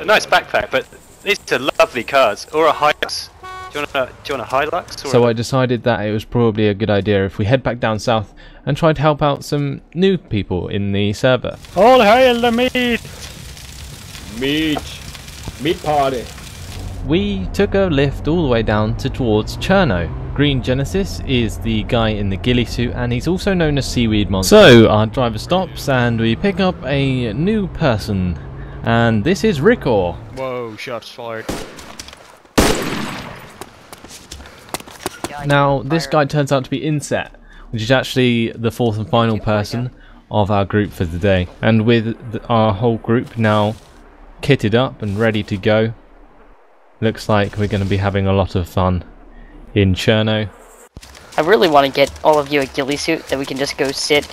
a nice backpack, but these are lovely cars. Or a Hilux. Do you want a Hilux? Or So I decided that it was probably a good idea if we head back down south and try to help out some new people in the server. All hail the meat! Meat party. We took a lift all the way down towards Cherno. GreenGenesis is the guy in the ghillie suit, and he's also known as Seaweed Monster. So our driver stops and we pick up a new person, and this is Riccoooooor. Whoa, shots fired. Now this guy turns out to be InnSett, which is actually the fourth and final person of our group for the day. And with our whole group now kitted up and ready to go, looks like we're going to be having a lot of fun in Cherno. I really want to get all of you a ghillie suit that we can just go sit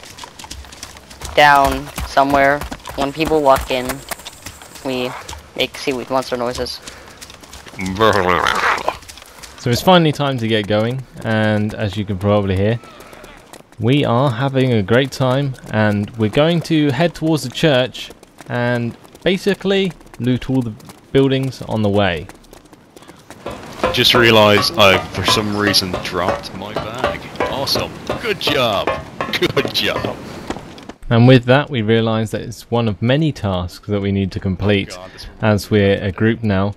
down somewhere. When people walk in, we make Seaweed Monster noises. So it's finally time to get going, and as you can probably hear, we are having a great time, and we're going to head towards the church and basically loot all the buildings on the way. Just realised I, for some reason, dropped my bag. Awesome. Good job. Good job. And with that, we realise that it's one of many tasks that we need to complete as we're a group now.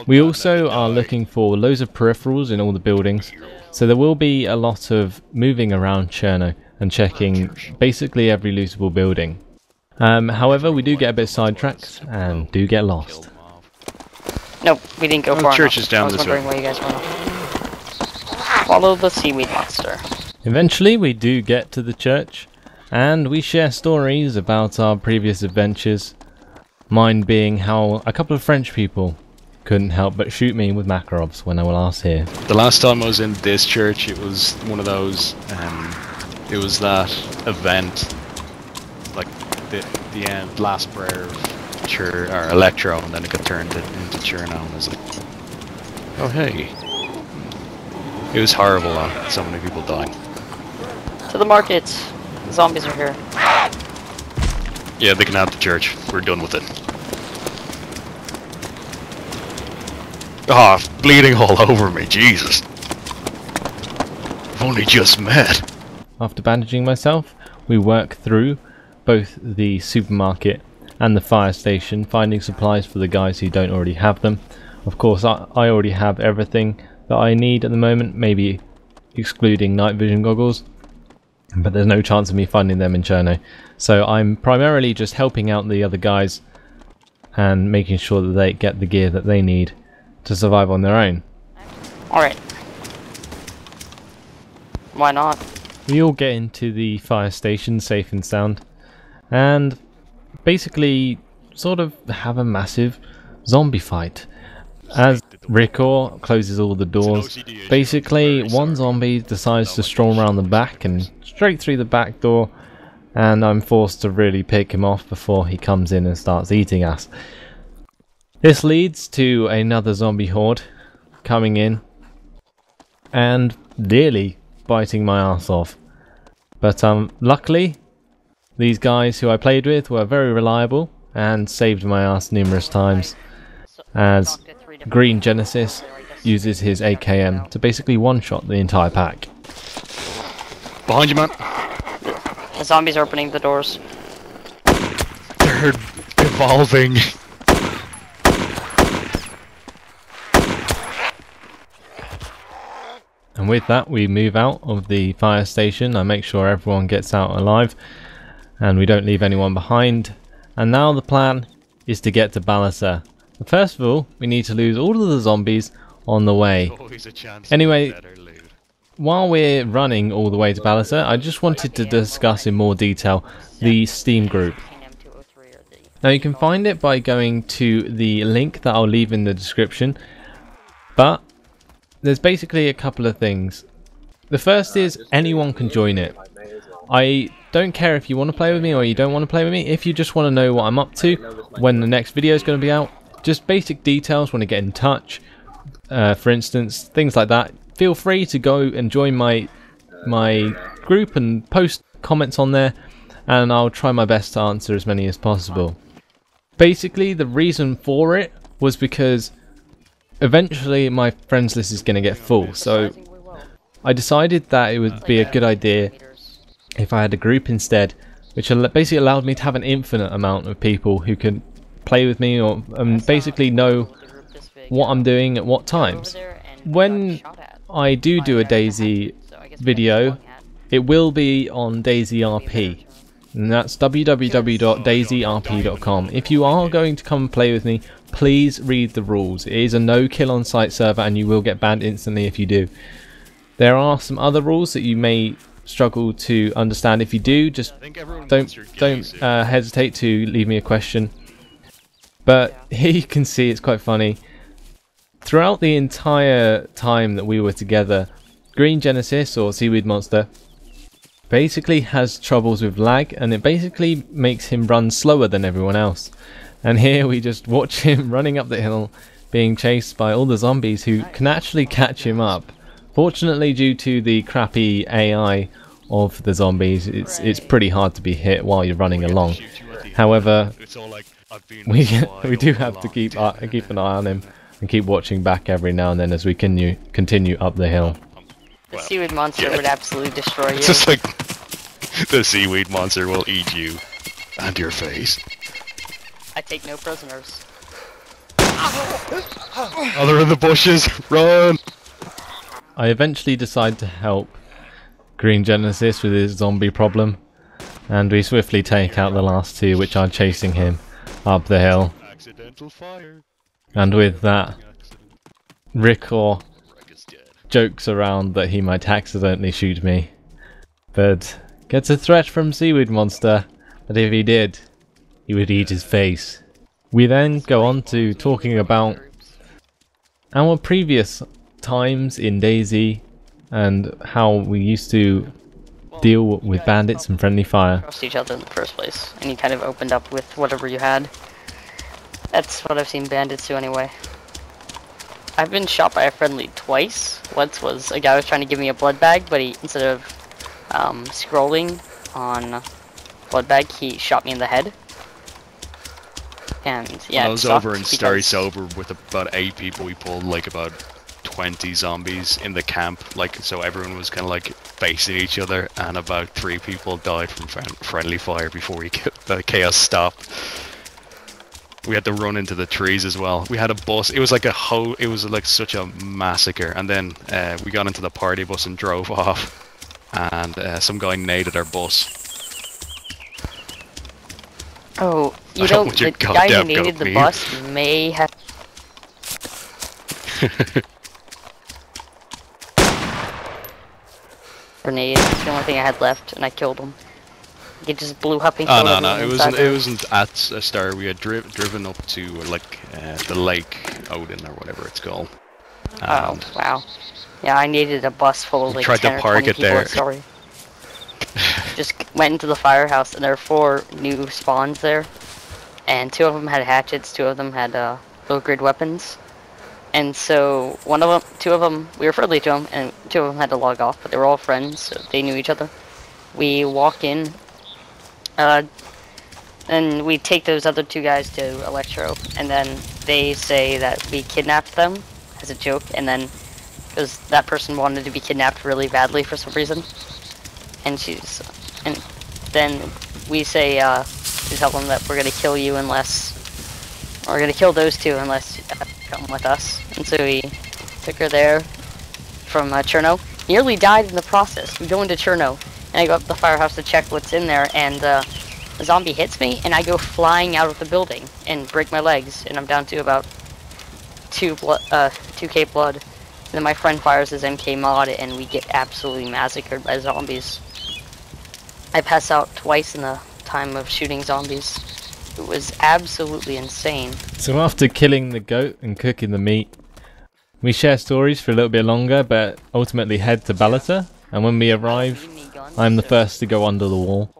We also are looking for loads of peripherals in all the buildings, so there will be a lot of moving around Cherno and checking basically every lootable building. However, we do get a bit sidetracked and do get lost. Nope, we didn't go far church is down enough. I was this way. wondering where you guys went. Follow the Seaweed Monster. Eventually, we do get to the church, and we share stories about our previous adventures. Mine being how a couple of French people couldn't help but shoot me with Makarovs when I was last here. The last time I was in this church, it was one of those, it was that event, like the end, last prayer of or electro, and then it got turned into Cherno, and I was like, oh hey. It was horrible, so many people dying. To the market! The zombies are here. Yeah, they can have the church. We're done with it. Ah, oh, bleeding all over me, Jesus. I've only just met. After bandaging myself, we work through both the supermarket and the fire station, finding supplies for the guys who don't already have them. Of course, I already have everything that I need at the moment, maybe excluding night vision goggles, but there's no chance of me finding them in Cherno. So I'm primarily just helping out the other guys and making sure that they get the gear that they need to survive on their own. Alright. Why not? We all get into the fire station safe and sound, and basically sort of have a massive zombie fight. As Riccoooooor closes all the doors, basically one zombie decides to stroll around the back and straight through the back door, and I'm forced to really pick him off before he comes in and starts eating us. This leads to another zombie horde coming in and nearly biting my ass off. But luckily, these guys who I played with were very reliable and saved my ass numerous times, as GreenGenesis uses his AKM to basically one-shot the entire pack. Behind you, man. The zombies are opening the doors. They're evolving. And with that, we move out of the fire station. I make sure everyone gets out alive and we don't leave anyone behind. And now the plan is to get to Balota. But first of all, we need to lose all of the zombies on the way. Anyway, while we're running all the way to Balota, I just wanted to discuss in more detail the Steam group. Now you can find it by going to the link that I'll leave in the description, but there's basically a couple of things. The first is anyone can join it. I don't care if you want to play with me or you don't want to play with me. If you just want to know what I'm up to, when the next video is going to be out, just basic details, want to get in touch, for instance, things like that, feel free to go and join my group and post comments on there, and I'll try my best to answer as many as possible. Basically, the reason for it was because eventually my friends list is going to get full, so I decided that it would be a good idea if I had a group instead, which basically allowed me to have an infinite amount of people who could play with me or basically know what I'm doing at what times. When I do a DayZ video, it will be on DayZRP, and that's www.dayzrp.com. If you are going to come and play with me, please read the rules. It is a no kill on site server and you will get banned instantly if you do. There are some other rules that you may struggle to understand. If you do, just don't hesitate to leave me a question. But here you can see it's quite funny. Throughout the entire time that we were together, GreenGenesis or Seaweed Monster basically has troubles with lag, and it basically makes him run slower than everyone else. And here we just watch him running up the hill being chased by all the zombies who can actually catch him up. Fortunately, due to the crappy AI of the zombies, it's pretty hard to be hit while you're running along. However, we do have to keep an eye on him and keep watching back every now and then as we continue up the hill. The Seaweed Monster would absolutely destroy you. It's just like the Seaweed Monster will eat you and your face. I take no prisoners. Oh, they're in the bushes! Run! I eventually decide to help GreenGenesis with his zombie problem, and we swiftly take out the last two which are chasing him up the hill. Accidental fire. And with that, Riccoooooor jokes around that he might accidentally shoot me, but gets a threat from Seaweed Monster that if he did, he would eat his face. We then go on to talking about our previous times in DayZ and how we used to deal with bandits and friendly fire. Trust each other in the first place, and you kind of opened up with whatever you had. That's what I've seen bandits do anyway. I've been shot by a friendly twice. Once was a guy who was trying to give me a blood bag, but he, instead of scrolling on blood bag, he shot me in the head. And yeah, I was over in Starry Sober with about 8 people. We pulled like about 20 zombies in the camp, like, so everyone was kind of like facing each other, and about 3 people died from friendly fire before we get the chaos stopped. We had to run into the trees as well. We had a bus. It was like it was like such a massacre. And then we got into the party bus and drove off, and some guy naded our bus. Oh, you know, the guy who naded the bus may have... Grenade, it's the only thing I had left, and I killed him. It just blew up and killed him. No, it wasn't at a star. We had driven up to like the lake Odin or whatever it's called. Oh, wow. Yeah, I needed a bus full of like 10 or 20 people, sorry. Just went into the firehouse, and there were 4 new spawns there. And 2 of them had hatchets, 2 of them had low-grade weapons. And so 2 of them, we were friendly to them, and 2 of them had to log off, but they were all friends, so they knew each other. We walk in, and we take those other 2 guys to Electro, and then they say that we kidnapped them as a joke, and then because that person wanted to be kidnapped really badly for some reason, and then we say we tell them that we're gonna kill you unless, or we're gonna kill those 2 unless you come with us. And so we took her there from Cherno. Nearly died in the process. We go into Cherno, and I go up to the firehouse to check what's in there, and a zombie hits me, and I go flying out of the building and break my legs, and I'm down to about 2k blood. And then my friend fires his MK mod, and we get absolutely massacred by zombies. I pass out twice in the time of shooting zombies. It was absolutely insane. So after killing the goat and cooking the meat, we share stories for a little bit longer, but ultimately head to Balota, and when we arrive, I'm the first to go under the wall.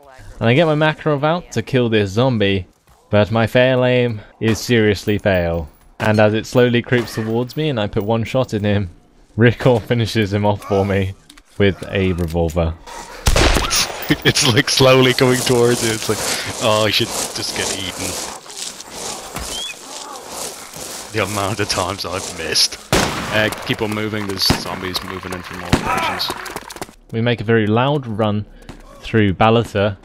And I get my Makarov out to kill this zombie, but my fail aim is seriously fail. And as it slowly creeps towards me and I put 1 shot in him, Riccoooooor finishes him off for me with a revolver. It's like slowly coming towards you. It's like, oh, I should just get eaten. the amount of times I've missed. Keep on moving, there's zombies moving in from all directions. We make a very loud run through Balota,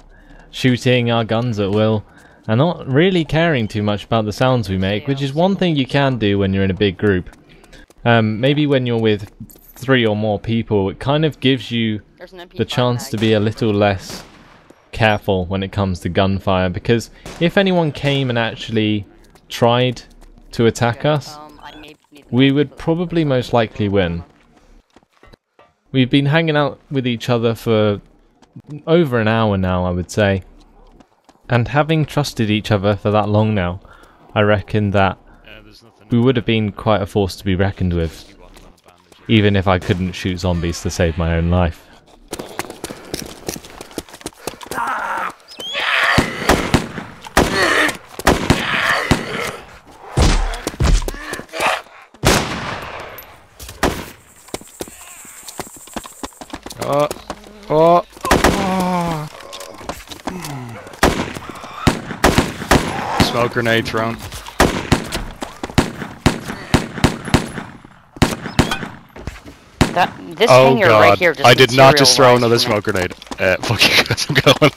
shooting our guns at will, and not really caring too much about the sounds we make, which is one thing you can do when you're in a big group. Maybe when you're with 3 or more people, it kind of gives you the chance to be a little less careful when it comes to gunfire, because if anyone came and actually tried to attack us, we would probably most likely win. We've been hanging out with each other for over an hour now, I would say, and having trusted each other for that long now, I reckon that we would have been quite a force to be reckoned with, even if I couldn't shoot zombies to save my own life. Smoke grenade thrown. This hanger right here just I did not just throw another smoke grenade. Fuck you guys, I'm going.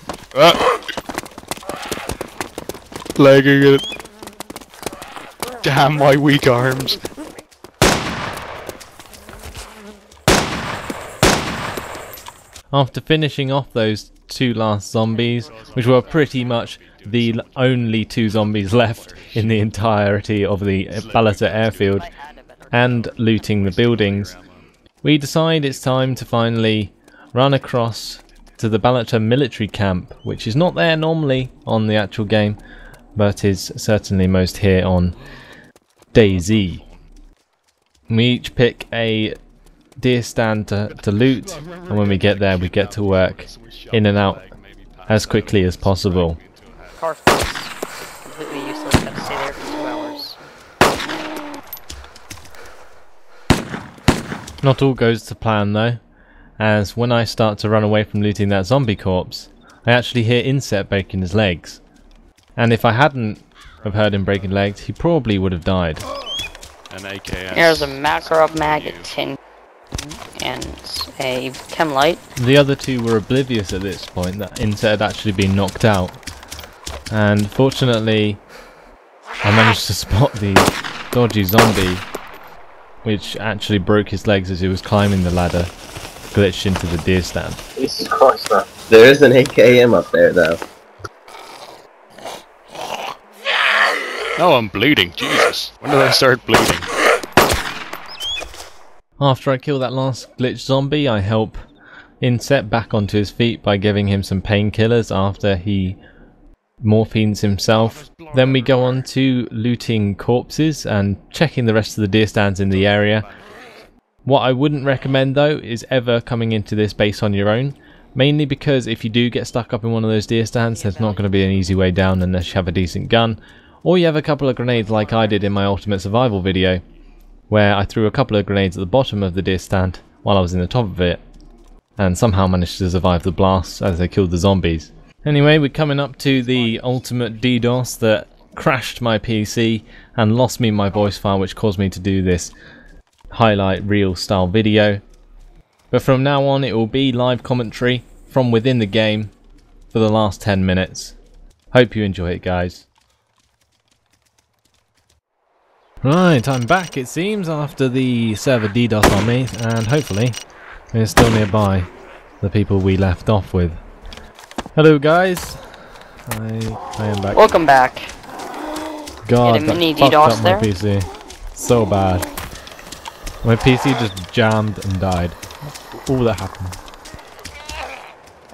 Legging it. Damn my weak arms. After finishing off those 2 last zombies, which were pretty much the only 2 zombies left in the entirety of the Balota airfield, and looting the buildings, we decide it's time to finally run across to the Balota military camp, which is not there normally on the actual game, but is certainly most here on DayZ. We each pick a deer stand to loot, and when we get there we get to work in and out as quickly as possible. Car completely useless, have to stay there for 2 hours. Not all goes to plan though, as when I start to run away from looting that zombie corpse, I actually hear InnSett breaking his legs. And if I hadn't have heard him breaking legs, he probably would have died. An AKS. There's a macro mag, a tin, and a chem light. The other 2 were oblivious at this point that InnSett had actually been knocked out. And fortunately, I managed to spot the dodgy zombie, which actually broke his legs as he was climbing the ladder, glitched into the deer stand. Jesus Christ, man. There is an AKM up there, though. No, I'm bleeding. Jesus. When did I start bleeding? After I kill that last glitched zombie, I help InnSett back onto his feet by giving him some painkillers after he morphines himself. Then we go on to looting corpses and checking the rest of the deer stands in the area. What I wouldn't recommend though is ever coming into this base on your own, mainly because if you do get stuck up in one of those deer stands, there's not going to be an easy way down unless you have a decent gun, or you have a couple of grenades like I did in my ultimate survival video, where I threw a couple of grenades at the bottom of the deer stand while I was in the top of it, and somehow managed to survive the blasts as they killed the zombies. Anyway, we're coming up to the ultimate DDoS that crashed my PC and lost me my voice file, which caused me to do this highlight reel style video. But from now on it will be live commentary from within the game for the last 10 minutes. Hope you enjoy it, guys. Right, I'm back it seems after the server DDoS on me, and hopefully we're still nearby the people we left off with. Hello guys, I am back. Welcome back. God, Get a that mini fucked DDoS up there? my PC. So bad. My PC just jammed and died. All that happened.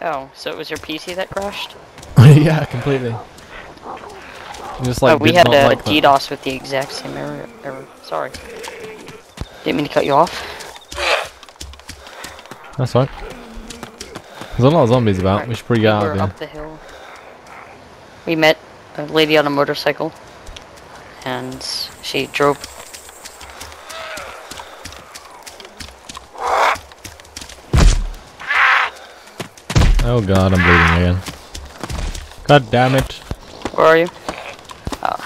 Oh, so it was your PC that crashed? Yeah, completely. Just like we did had not a like that. DDoS with the exact same error. Sorry. Didn't mean to cut you off. That's fine. There's a lot of zombies about. Right, We should probably get out we of were here. up the hill. We met a lady on a motorcycle, and she drove. Oh god, I'm bleeding again. God damn it. Where are you? Oh.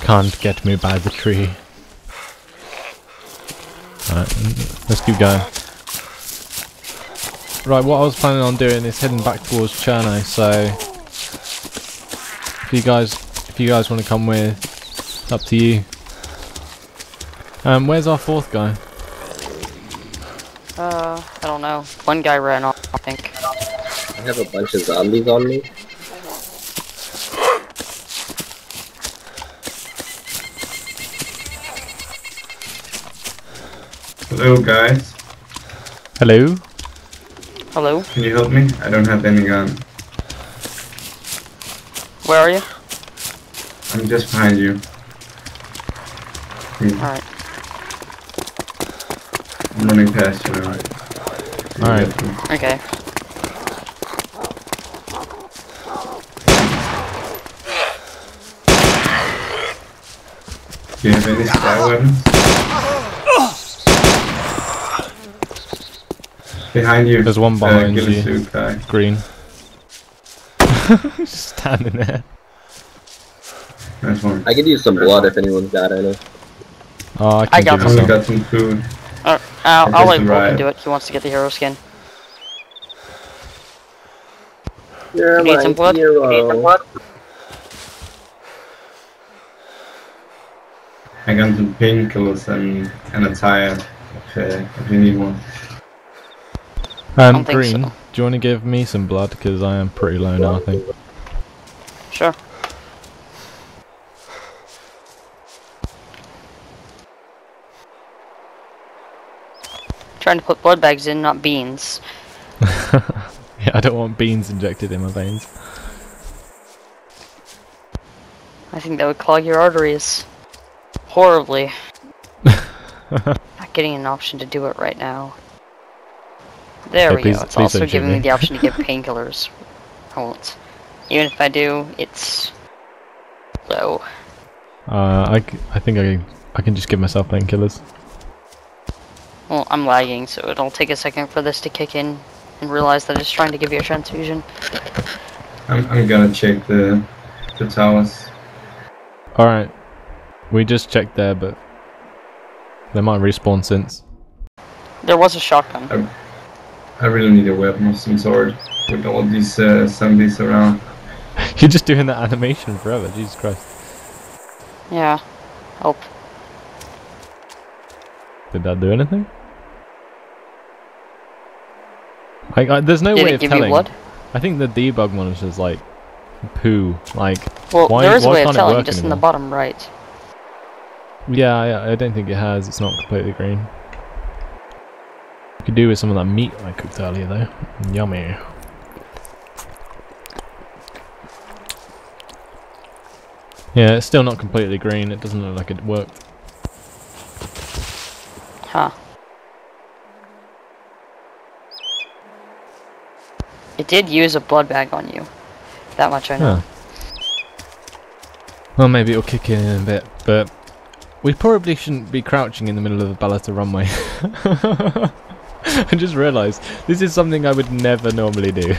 can't get me by the tree. Alright, let's keep going. Right, what I was planning on doing is heading back towards Cherno, so if you guys want to come with, it's up to you. Where's our fourth guy? I don't know. One guy ran off, I think. I have a bunch of zombies on me. Hello guys, Hello? Hello? can you help me? I don't have any gun. Where are you? I'm just behind you. Alright. I'm running past you now. Alright. Okay. Do you have any spy weapons? Behind you. There's one behind you. Suit guy. Green. Just standing there. Nice one. I could use some blood if anyone's got any. Oh, I got give I you only some. got some food. I'll let just Vulcan arrived. do it. He wants to get the hero skin. You're Need my some blood? hero. I got some painkillers and a tire if you need one. don't think Green, so. do you want to give me some blood? Because I am pretty low now, I think. Sure. Trying to put blood bags in, not beans. Yeah, I don't want beans injected in my veins. I think that would clog your arteries. Horribly. Not getting an option to do it right now. There Hey, we please- go. It's please also don't shoot giving me me. the option to get painkillers. I won't. Even if I do, it's low. I think I can just give myself painkillers. Well, I'm lagging, so it'll take a second for this to kick in and realize that it's trying to give you a transfusion. I'm gonna check the towers. Alright. We just checked there, but they might respawn since. There was a shotgun. I really need a weapon of some sort with all these zombies around. You're just doing that animation forever, Jesus Christ. Yeah. Help. Did that do anything? There's no Did way it of give you telling. blood? I think the debug monitor's like poo. Like, Well, why, there is a why way of can't it telling, work just in the anymore? bottom right. Yeah, I don't think it has. It's not completely green. Could do with some of that meat I cooked earlier though. Yummy. Yeah, it's still not completely green. It doesn't look like it worked. Huh. It did use a blood bag on you. That much I know. Huh. Well, maybe it'll kick in a bit, but we probably shouldn't be crouching in the middle of the Balota runway. I just realised this is something I would never normally do.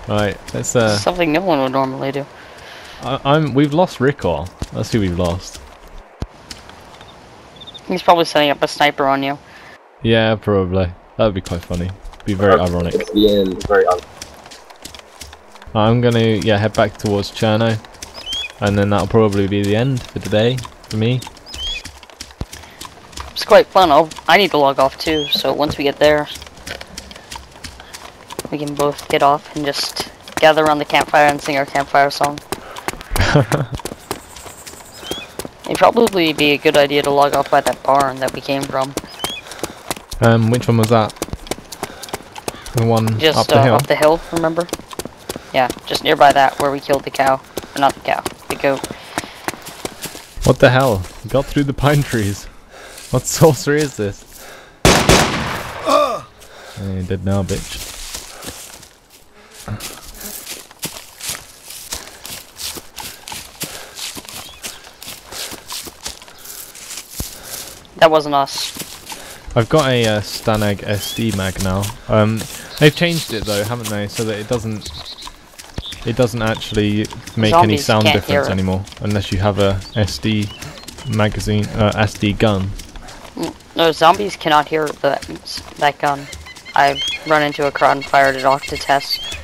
Right, let's Something no one would normally do. we've lost Riccoooooor. That's who we've lost. He's probably setting up a sniper on you. Yeah, probably. That would be quite funny. Be very ironic. It's the end. Very I'm gonna head back towards Cherno, and then that'll probably be the end for today for me. It's quite fun. I need to log off too, so once we get there, we can both get off and just gather around the campfire and sing our campfire song. It'd probably be a good idea to log off by that barn that we came from. Which one was that? The one Just up the hill? up the hill, remember? Yeah, just nearby that where we killed the cow. Or not the cow, the goat. What the hell? We got through the pine trees. What sorcery is this? You're dead now, bitch. That wasn't us. I've got a Stanag SD mag now. They've changed it though, haven't they? So that it doesn't it doesn't actually make any Zombies sound can't difference hear it. anymore unless you have a SD magazine, SD gun. No, zombies cannot hear that gun. I've run into a crowd and fired it off to test.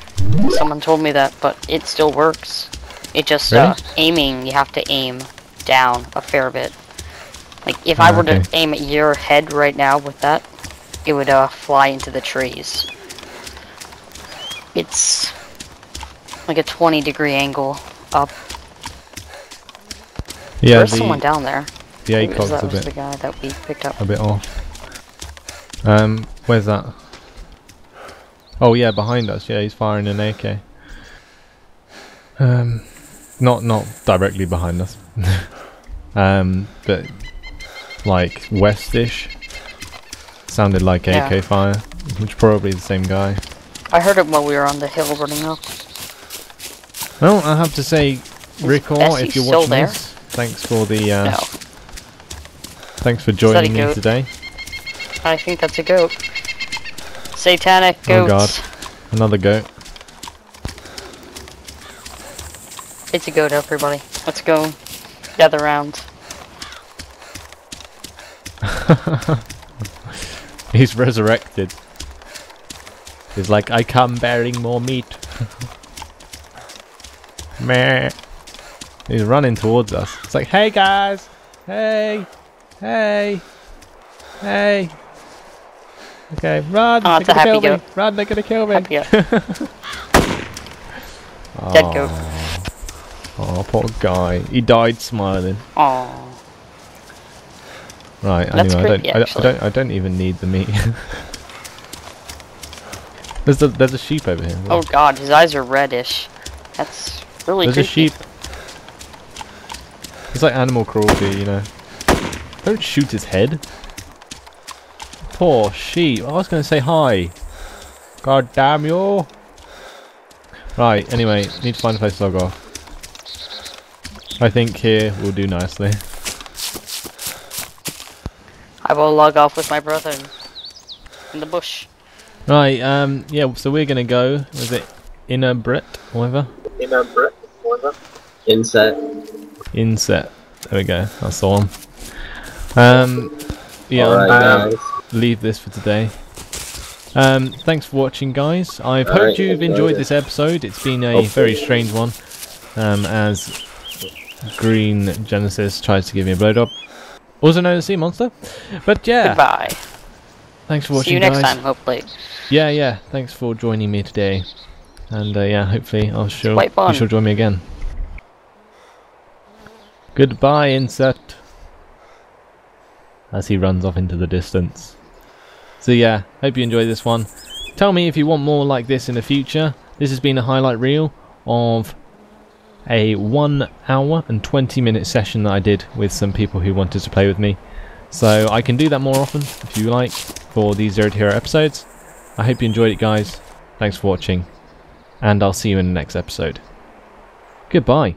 Someone told me that, but it still works. It just, Really? aiming, you have to aim down a fair bit. Like, if I were to aim at your head right now with that, it would, fly into the trees. It's like a 20-degree angle up. Yeah, There's someone down there. the Maybe ACOG's that a was the bit guy that we picked up. off. Where's that? Oh yeah, behind us. Yeah, he's firing an AK. Not directly behind us. But like westish. Sounded like AK fire, which probably the same guy. I heard it while we were on the hill running up. Well, I have to say, Riccoooooor, Bessie if you're still watching there? this, thanks for the No, thanks for joining me goat? today. I think that's a goat. Satanic Oh goats. god, another goat. It's a goat, everybody. Let's go gather round. He's resurrected. He's like, I come bearing more meat. Meh. He's running towards us. It's like, hey guys! Hey! Hey! Hey! Okay, run! Oh, They're it's a gonna happy kill me! goat. Run, they're gonna kill me! Happy goat. Dead goat. Oh, poor guy. He died smiling. Aww. Right, That's anyway, creepy, actually. I don't even need the meat. There's a sheep over here. Oh god, his eyes are reddish. That's really There's a creepy. sheep. It's like animal cruelty, you know. Don't shoot his head. Poor sheep. I was going to say hi. God damn you. Right, anyway, need to find a place to log off. I think here will do nicely. I will log off with my brother in the bush. Right, yeah, so we're going to go, was it InnSett, whatever? InnSett. InnSett. There we go, that's the one. Yeah, Alright, I'm guys. gonna leave this for today. Thanks for watching, guys. I hope Alright, you've enjoy enjoyed it. this episode. It's been a very strange one, as GreenGenesis tries to give me a blowjob. Also known as Seaweed Monster. But yeah, Goodbye. thanks for watching, See you next guys. time, hopefully. Yeah, thanks for joining me today. And yeah, hopefully you quite fun. shall join me again. Goodbye, InnSett. As he runs off into the distance. So yeah, hope you enjoyed this one. Tell me if you want more like this in the future. This has been a highlight reel of a 1 hour and 20-minute session that I did with some people who wanted to play with me. So I can do that more often if you like for these Zero to Hero episodes. I hope you enjoyed it, guys. Thanks for watching, and I'll see you in the next episode. Goodbye.